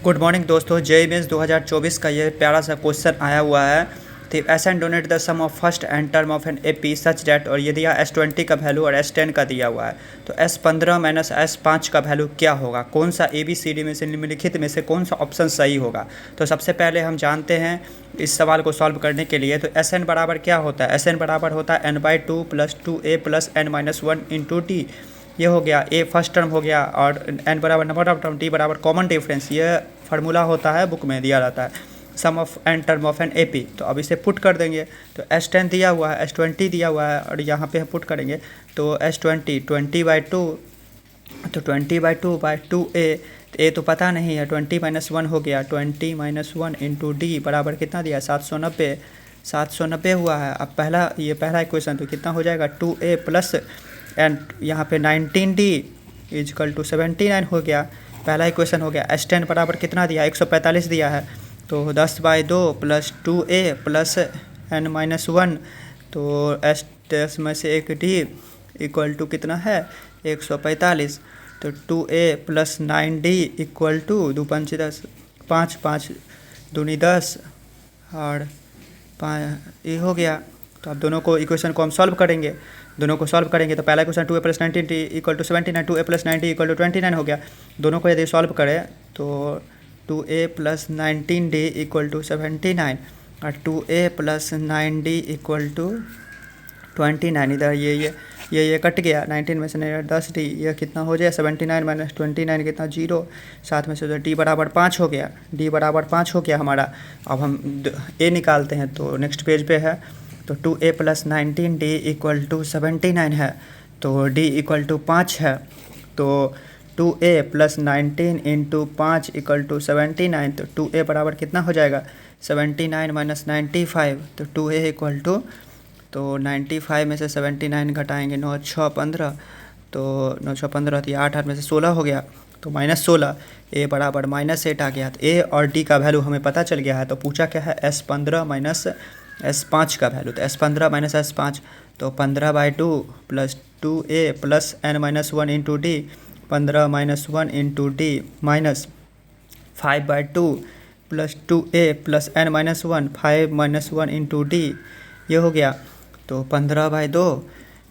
Good morning दोस्तों। JEE mains 2024 का ये प्यारा सा क्वेश्चन आया हुआ है। तो S and denote the sum of first and term of an AP such that, और ये दिया S20 का वैल्यू और S10 का दिया हुआ है। तो S15 माइनस S5 का वैल्यू क्या होगा? कौन सा ABCD में से निम्नलिखित में से कौन सा ऑप्शन सही होगा? तो सबसे पहले हम जानते हैं इस सवाल को सॉल्व करने के लिए। तो SN बराबर क्या होता है? SN बराबर होता है n/2 + 2a + n-1 × t। ये हो गया ए फर्स्ट टर्म हो गया, और n बराबर नंबर ऑफ टर्म, t बराबर कॉमन डिफरेंस। ये फार्मूला होता है, बुक में दिया रहता है, sum of n term of an AP. तो अब इसे पुट कर देंगे। तो S10 दिया हुआ है, S20 दिया हुआ है, और यहाँ पे हम पुट करेंगे। तो S20 20/2, तो 20/2/2a। तो a तो पता नहीं है, 20-1 हो गया, 20-1 × d बराबर कितना दिया? 790। 790 हुआ है। अब पहला इक्वेशन तो कितना हो जाएगा? 2a प्लस एंड यहाँ पे 19d = 79 हो गया। पहला इक्वेशन हो गया। S10 बराबर कितना दिया? 145 दिया है। तो 10/2 + 2a + n-1, तो S10 में से एक d = कितना है? 145। तो 2a + 9d = 2 5 10, 5 5 दूनी 10 और 5, ये हो गया। तो अब दोनों को इक्वेशन को हम सॉल्व करेंगे। तो पहला question 2a + 19d = 79, 2a + 9d = 29 हो गया। दोनों को यदि सॉल्व करें तो 2a + 19d = 79 और 2a + 9d = 29। इधर ये कट गया, 19 में से 10d, ये कितना हो जाए? 79 - 29 कितना? 0। साथ में से d बराबर 5 हो गया। d बराबर 5 हो गया हमारा। अब हम a निकालते हैं, तो नेक्स्ट पेज पे है। तो 2a + 19d = 79 है, तो d = 5 है। तो 2a + 19 × 5 = 79। तो 2a बराबर कितना हो जाएगा? 79 - 95। तो 2a = तो 95 में से 79 घटाएंगे, 9 6 15, तो 9 6 15, तो 8 8 में से 16 हो गया, तो -16। a बराबर -8 आ गया। तो a और d का वैल्यू हमें पता चल गया है। तो पूछा क्या है? S15 माइनस S5 का वैल्यू। तो S15 माइनस S5, तो 15/2 + 2a + n-1 × d, 15 - 1 × d minus 5/2 + 2a + n-1, 5 - 1 × d, ये हो गया। तो 15/2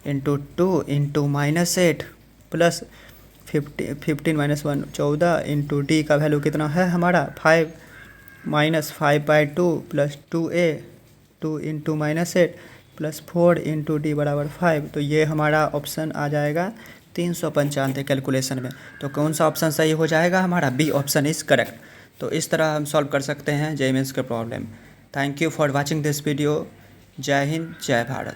× 2 × -8 प्लस 15 - 1 14 × d का वैल्यू कितना है हमारा? 5 माइनस 5/2 + 2a 2 × -8 + 4 × d बराबर 5। तो ये हमारा ऑप्शन आ जाएगा 395 कैलकुलेशन में। तो कौन सा ऑप्शन सही हो जाएगा हमारा? B option is correct. तो इस तरह हम सॉल्व कर सकते हैं जेईई मेंस का problem. Thank you for watching this video. जय हिंद, जय भारत।